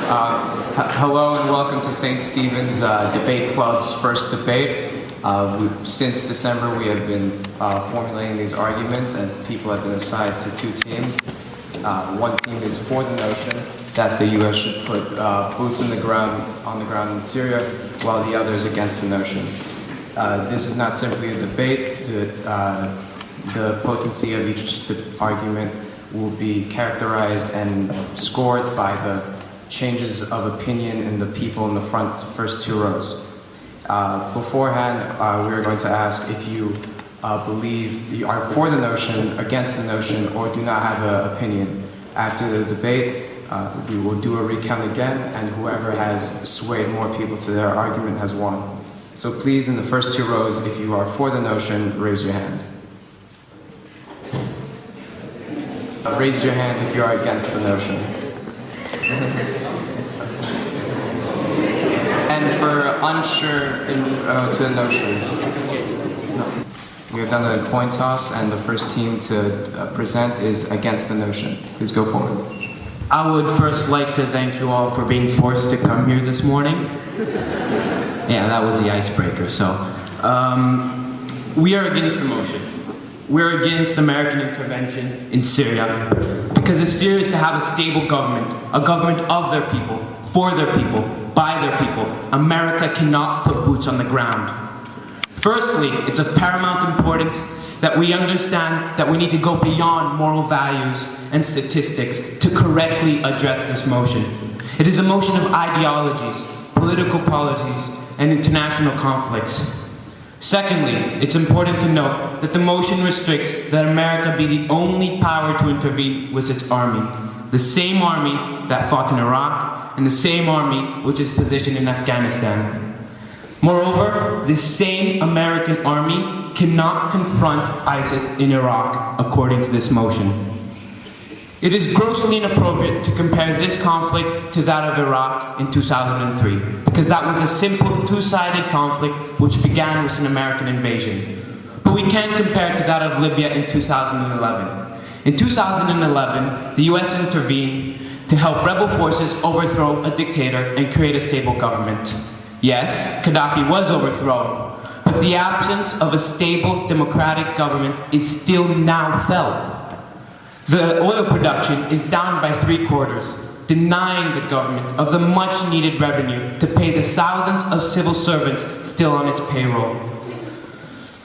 Hello and welcome to St. Stephen's Debate Club's first debate. Since December we have been formulating these arguments, and people have been assigned to two teams. One team is for the notion that the U.S. should put boots on the ground in Syria, while the other is against the notion. This is not simply a debate. The potency of each argument will be characterized and scored by the changes of opinion in the people in the first two rows. Beforehand, we are going to ask if you believe you are for the notion, against the notion, or do not have an opinion. After the debate, we will do a recount again, and whoever has swayed more people to their argument has won. So please, in the first two rows, if you are for the notion, raise your hand. Raise your hand if you are against the notion. And for unsure to the notion, no. We have done a coin toss, and the first team to present is against the notion. Please go forward. I would first like to thank you all for being forced to come here this morning. Yeah, that was the icebreaker. So, we are against the motion. We're against American intervention in Syria because it's serious to have a stable government, a government of their people, for their people, by their people. America cannot put boots on the ground. Firstly, it's of paramount importance that we understand that we need to go beyond moral values and statistics to correctly address this motion. It is a motion of ideologies, political policies, and international conflicts. Secondly, it's important to note that the motion restricts that America be the only power to intervene with its army. The same army that fought in Iraq, and the same army which is positioned in Afghanistan. Moreover, this same American army cannot confront ISIS in Iraq, according to this motion. It is grossly inappropriate to compare this conflict to that of Iraq in 2003, because that was a simple two-sided conflict which began with an American invasion. But we can compare it to that of Libya in 2011. In 2011, the US intervened to help rebel forces overthrow a dictator and create a stable government. Yes, Gaddafi was overthrown, but the absence of a stable democratic government is still now felt. The oil production is down by 3/4, denying the government of the much-needed revenue to pay the thousands of civil servants still on its payroll.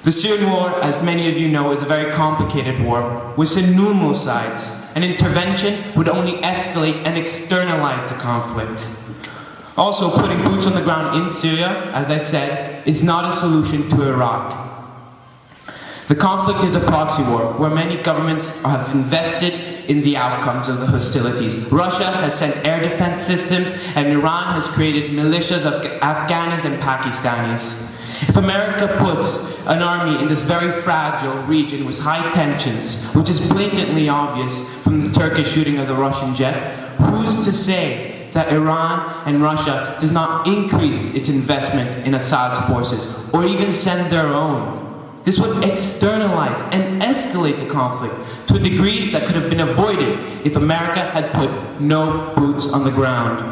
The Syrian war, as many of you know, is a very complicated war with numerous sides. An intervention would only escalate and externalize the conflict. Also, putting boots on the ground in Syria, as I said, is not a solution to Iraq. The conflict is a proxy war, where many governments have invested in the outcomes of the hostilities. Russia has sent air defense systems, and Iran has created militias of Afghans and Pakistanis. If America puts an army in this very fragile region with high tensions, which is blatantly obvious from the Turkish shooting of the Russian jet, who's to say that Iran and Russia does not increase its investment in Assad's forces, or even send their own? This would externalize and escalate the conflict to a degree that could have been avoided if America had put no boots on the ground.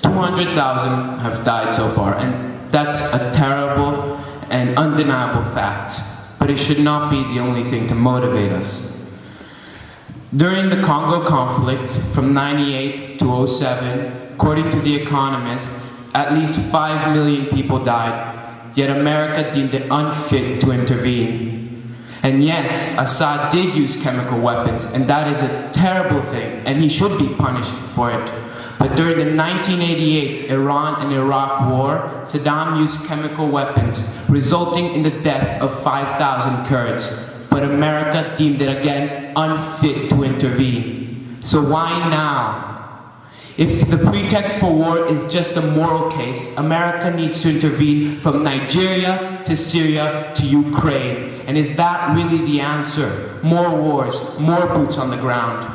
200,000 have died so far, and that's a terrible and undeniable fact, but it should not be the only thing to motivate us. During the Congo conflict from 98 to 07, according to The Economist, at least 5 million people died. Yet America deemed it unfit to intervene. And yes, Assad did use chemical weapons, and that is a terrible thing, and he should be punished for it. But during the 1988 Iran and Iraq war, Saddam used chemical weapons, resulting in the death of 5,000 Kurds. But America deemed it again unfit to intervene. So why now? If the pretext for war is just a moral case, America needs to intervene from Nigeria to Syria to Ukraine. And is that really the answer? More wars, more boots on the ground.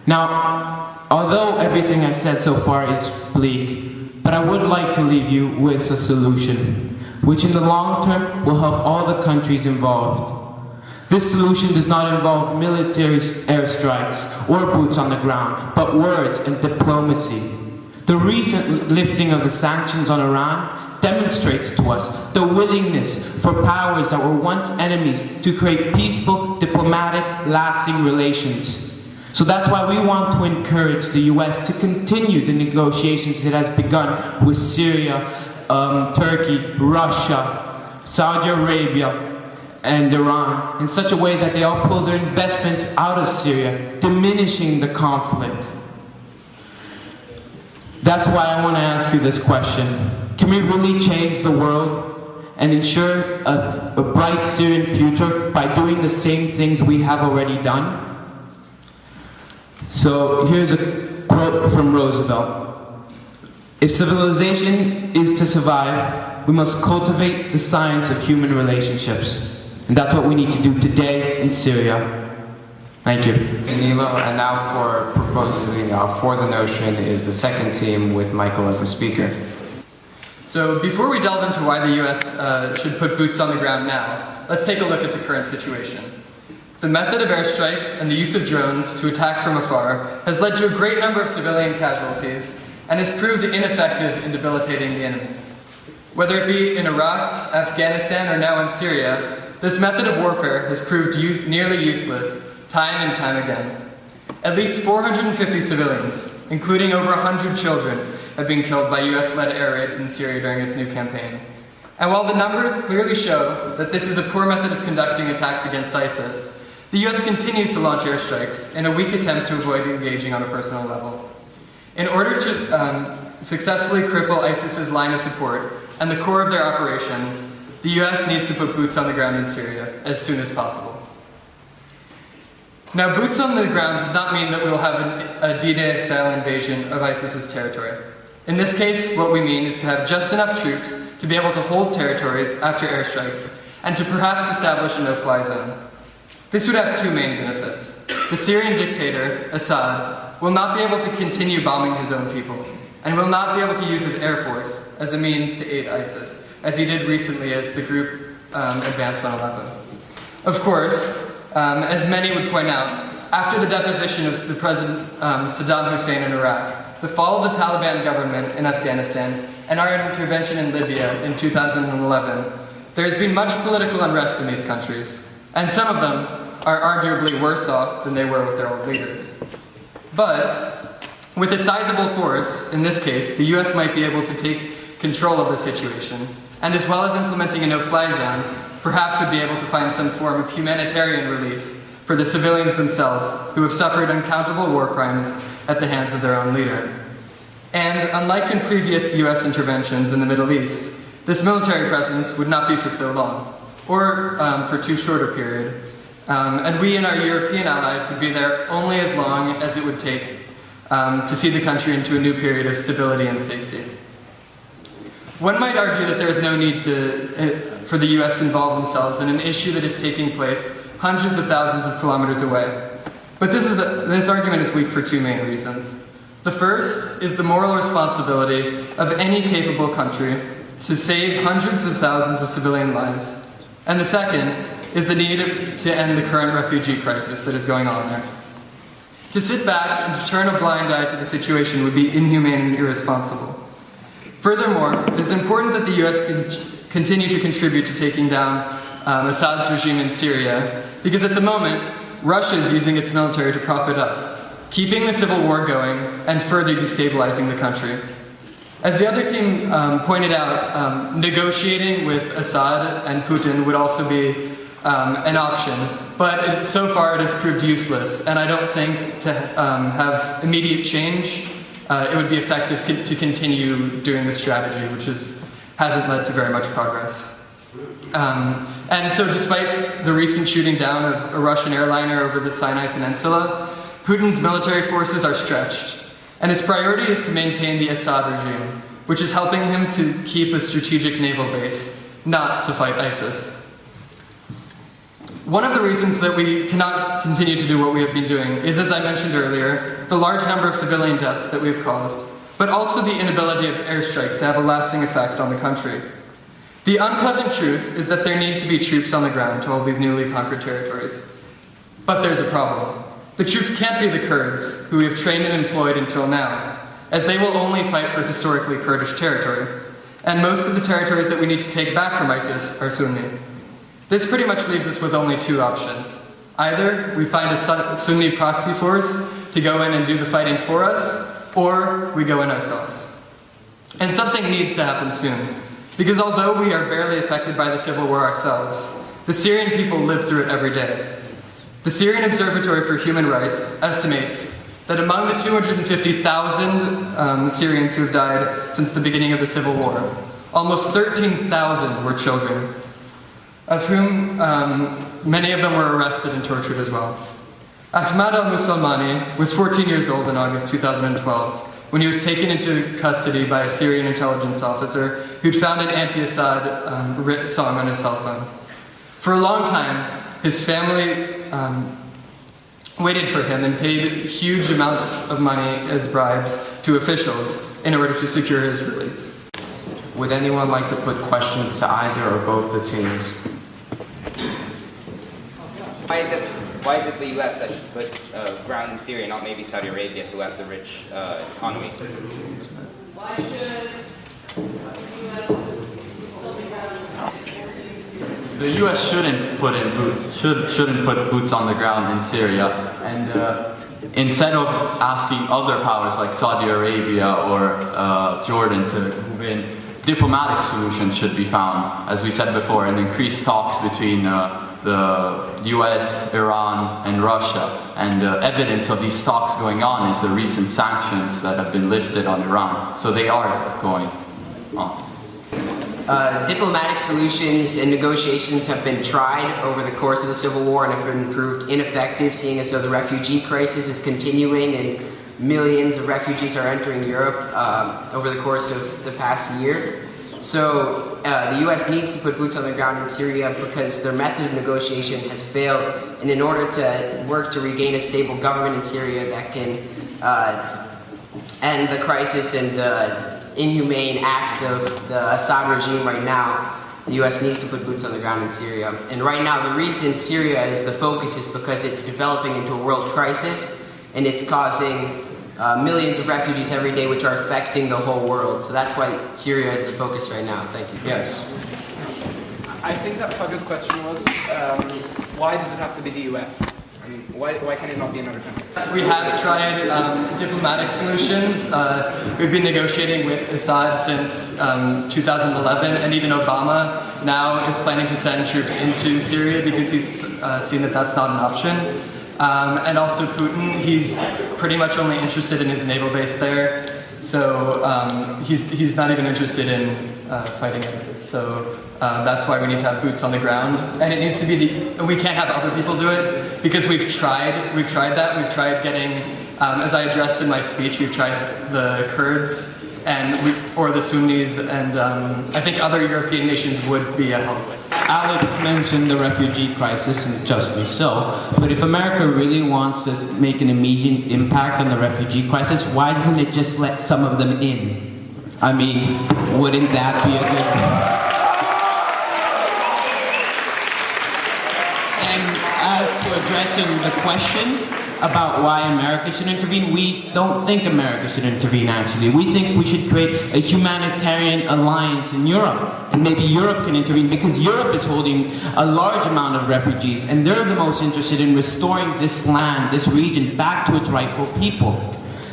Now, although everything I said so far is bleak, but I would like to leave you with a solution, which in the long term will help all the countries involved. This solution does not involve military airstrikes or boots on the ground, but words and diplomacy. The recent lifting of the sanctions on Iran demonstrates to us the willingness for powers that were once enemies to create peaceful, diplomatic, lasting relations. So that's why we want to encourage the US to continue the negotiations it has begun with Syria, Turkey, Russia, Saudi Arabia, and Iran in such a way that they all pull their investments out of Syria, diminishing the conflict. That's why I want to ask you this question. Can we really change the world and ensure a bright Syrian future by doing the same things we have already done? So here's a quote from Roosevelt. If civilization is to survive, we must cultivate the science of human relationships. And that's what we need to do today in Syria. Thank you. Danilo, and now for proposing for the notion is the second team with Michael as a speaker. So before we delve into why the US should put boots on the ground now, let's take a look at the current situation. The method of airstrikes and the use of drones to attack from afar has led to a great number of civilian casualties and has proved ineffective in debilitating the enemy. Whether it be in Iraq, Afghanistan, or now in Syria, this method of warfare has proved nearly useless time and time again. At least 450 civilians, including over 100 children, have been killed by US-led air raids in Syria during its new campaign. And while the numbers clearly show that this is a poor method of conducting attacks against ISIS, the US continues to launch airstrikes in a weak attempt to avoid engaging on a personal level. In order to successfully cripple ISIS's line of support and the core of their operations, the US needs to put boots on the ground in Syria as soon as possible. Now, boots on the ground does not mean that we will have a D-Day style invasion of ISIS's territory. In this case, what we mean is to have just enough troops to be able to hold territories after airstrikes and to perhaps establish a no-fly zone. This would have two main benefits. The Syrian dictator, Assad, will not be able to continue bombing his own people and will not be able to use his air force as a means to aid ISIS, as he did recently as the group advanced on Aleppo. Of course, as many would point out, after the deposition of the President Saddam Hussein in Iraq, the fall of the Taliban government in Afghanistan, and our intervention in Libya in 2011, there has been much political unrest in these countries, and some of them are arguably worse off than they were with their old leaders. But with a sizable force, in this case, the US might be able to take control of the situation, and as well as implementing a no-fly zone, perhaps would be able to find some form of humanitarian relief for the civilians themselves who have suffered uncountable war crimes at the hands of their own leader. And unlike in previous US interventions in the Middle East, this military presence would not be for so long, or for too short a period. And we and our European allies would be there only as long as it would take to see the country into a new period of stability and safety. One might argue that there is no need for the US to involve themselves in an issue that is taking place hundreds of thousands of kilometers away. But this argument is weak for two main reasons. The first is the moral responsibility of any capable country to save hundreds of thousands of civilian lives. And the second is the need to end the current refugee crisis that is going on there. To sit back and to turn a blind eye to the situation would be inhumane and irresponsible. Furthermore, it's important that the US continue to contribute to taking down Assad's regime in Syria, because at the moment, Russia is using its military to prop it up, keeping the civil war going and further destabilizing the country. As the other team pointed out, negotiating with Assad and Putin would also be an option, but so far it has proved useless, and I don't think to have immediate change, it would be effective to continue doing this strategy, which hasn't led to very much progress. And so despite the recent shooting down of a Russian airliner over the Sinai Peninsula, Putin's military forces are stretched, and his priority is to maintain the Assad regime, which is helping him to keep a strategic naval base, not to fight ISIS. One of the reasons that we cannot continue to do what we have been doing is, as I mentioned earlier, the large number of civilian deaths that we've caused, but also the inability of airstrikes to have a lasting effect on the country. The unpleasant truth is that there need to be troops on the ground to hold these newly conquered territories. But there's a problem. The troops can't be the Kurds, who we have trained and employed until now, as they will only fight for historically Kurdish territory, and most of the territories that we need to take back from ISIS are Sunni. This pretty much leaves us with only two options. Either we find a Sunni proxy force to go in and do the fighting for us, or we go in ourselves. And something needs to happen soon, because although we are barely affected by the civil war ourselves, the Syrian people live through it every day. The Syrian Observatory for Human Rights estimates that among the 250,000 Syrians who have died since the beginning of the civil war, almost 13,000 were children, of whom many of them were arrested and tortured as well. Ahmad al-Musalmani was 14 years old in August 2012 when he was taken into custody by a Syrian intelligence officer who'd found an anti-Assad song on his cell phone. For a long time, his family waited for him and paid huge amounts of money as bribes to officials in order to secure his release. Would anyone like to put questions to either or both the teams? Why is it the U.S. that should put ground in Syria, not maybe Saudi Arabia, who has the rich economy? Why should the U.S. put something ground in Syria? The U.S. shouldn't put boots on the ground in Syria, and instead of asking other powers like Saudi Arabia or Jordan to move in, diplomatic solutions should be found, as we said before, and increased talks between the US, Iran, and Russia. And evidence of these talks going on is the recent sanctions that have been lifted on Iran. So they are going on. Diplomatic solutions and negotiations have been tried over the course of the Civil War and have been proved ineffective, seeing as though the refugee crisis is continuing and millions of refugees are entering Europe over the course of the past year. So the U.S. needs to put boots on the ground in Syria because their method of negotiation has failed, and in order to work to regain a stable government in Syria that can end the crisis and the inhumane acts of the Assad regime right now, the U.S. needs to put boots on the ground in Syria. And right now, the reason Syria is the focus is because it's developing into a world crisis, and it's causing millions of refugees every day, which are affecting the whole world. So that's why Syria is the focus right now. Thank you. Yes. I think that Fabio's question was, why does it have to be the U.S.? I mean, why can it not be another country? We have tried diplomatic solutions. We've been negotiating with Assad since 2011, and even Obama now is planning to send troops into Syria because he's seen that that's not an option. And also Putin, he's pretty much only interested in his naval base there, so he's not even interested in fighting ISIS. So that's why we need to have boots on the ground, and it needs to be we can't have other people do it because we've tried that. We've tried getting, as I addressed in my speech, we've tried the Kurds or the Sunnis, and I think other European nations would be a help. Alex mentioned the refugee crisis, and justly so, but if America really wants to make an immediate impact on the refugee crisis, why doesn't it just let some of them in? I mean, wouldn't that be a good... And as to addressing the question about why America should intervene, we don't think America should intervene, actually. We think we should create a humanitarian alliance in Europe, and maybe Europe can intervene because Europe is holding a large amount of refugees, and they're the most interested in restoring this land, this region, back to its rightful people.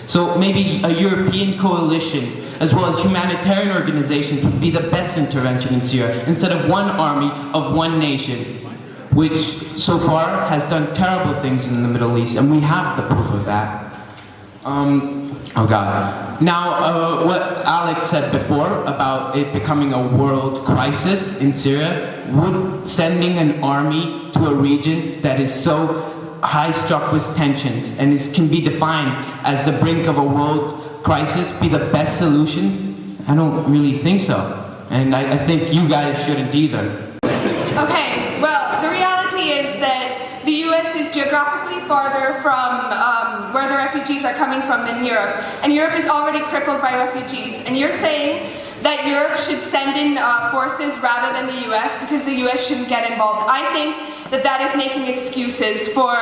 So maybe a European coalition, as well as humanitarian organizations, would be the best intervention in Syria, instead of one army of one nation, which so far has done terrible things in the Middle East, and we have the proof of that. Oh God. Now, what Alex said before about it becoming a world crisis in Syria, would sending an army to a region that is so high-struck with tensions and can be defined as the brink of a world crisis be the best solution? I don't really think so. And I think you guys shouldn't either. Okay, well, the reality is that the US is geographically farther from where the refugees are coming from than Europe. And Europe is already crippled by refugees. And you're saying that Europe should send in forces rather than the US because the US shouldn't get involved. I think that is making excuses for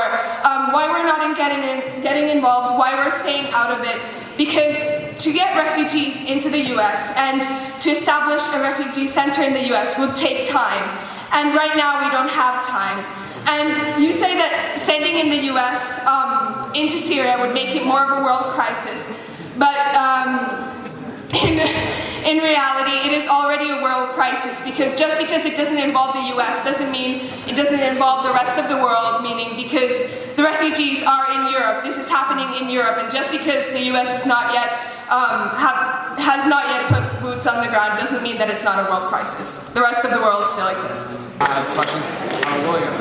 why we're not getting involved, why we're staying out of it, because to get refugees into the US and to establish a refugee center in the US will take time. And right now we don't have time. And you say that sending in the US into Syria would make it more of a world crisis. But in reality, it is already a world crisis, because just because it doesn't involve the US doesn't mean it doesn't involve the rest of the world, meaning because the refugees are in Europe, this is happening in Europe, and just because the US is not yet, has not yet put boots on the ground doesn't mean that it's not a world crisis. The rest of the world still exists. Questions? William.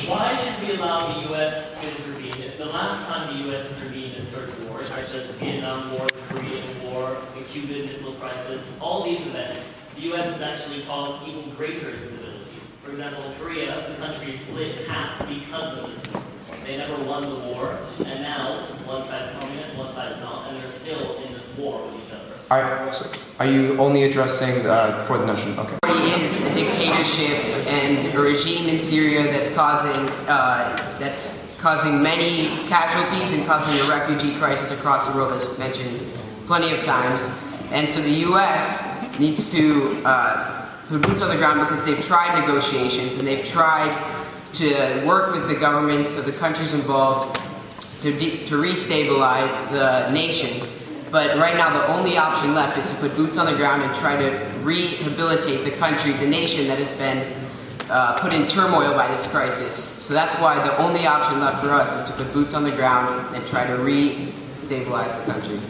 Why should we allow the U.S. to intervene? The last time the U.S. intervened in certain wars, such as the Vietnam War, the Korean War, the Cuban Missile Crisis, all these events, the U.S. has actually caused even greater instability. For example, in Korea, the country split in half because of this war. They never won the war, and now one side's communist, one side's not, and they're still in war with each other. Are you only addressing for the notion? Okay. It is a dictatorship and a regime in Syria that's causing many casualties and causing a refugee crisis across the world, as mentioned plenty of times. And so the U.S. needs to put boots on the ground because they've tried negotiations and they've tried to work with the governments of the countries involved to restabilize the nation. But right now the only option left is to put boots on the ground and try to rehabilitate the country, the nation that has been put in turmoil by this crisis. So that's why the only option left for us is to put boots on the ground and try to re-stabilize the country.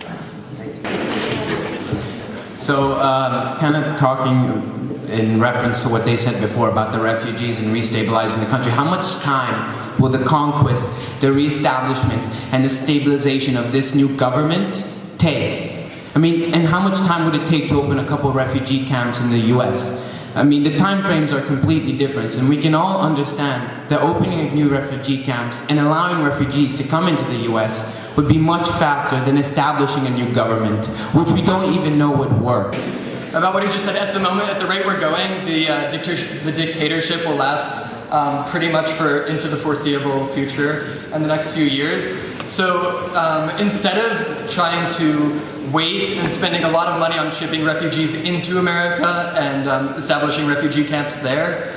Thank you. So, kind of talking in reference to what they said before about the refugees and restabilizing the country, how much time will the conquest, the reestablishment, and the stabilization of this new government take? I mean, and how much time would it take to open a couple of refugee camps in the US? I mean, the time frames are completely different, and we can all understand that opening of new refugee camps and allowing refugees to come into the US would be much faster than establishing a new government, which we don't even know would work. About what he just said, at the moment, at the rate we're going, the dictatorship will last pretty much into the foreseeable future and the next few years. So instead of trying to wait and spending a lot of money on shipping refugees into America and establishing refugee camps there,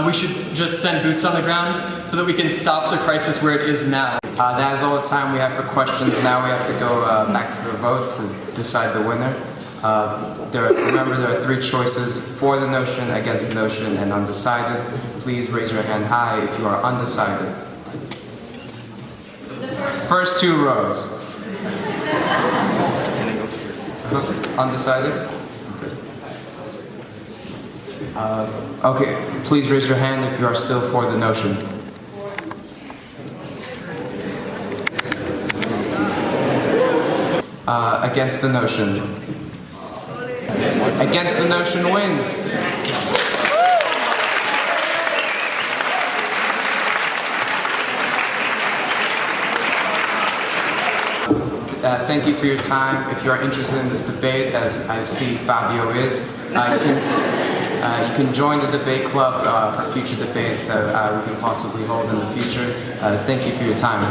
we should just send boots on the ground so that we can stop the crisis where it is now. That is all the time we have for questions. Now we have to go back to the vote to decide the winner. Remember, there are 3 choices: for the notion, against the notion, and undecided. Please raise your hand high if you are undecided. First 2 rows. Undecided? Okay, please raise your hand if you are still for the notion. Against the notion. Against the notion wins. Thank you for your time. If you are interested in this debate, as I see Fabio is, you can join the debate club for future debates that we can possibly hold in the future. Thank you for your time.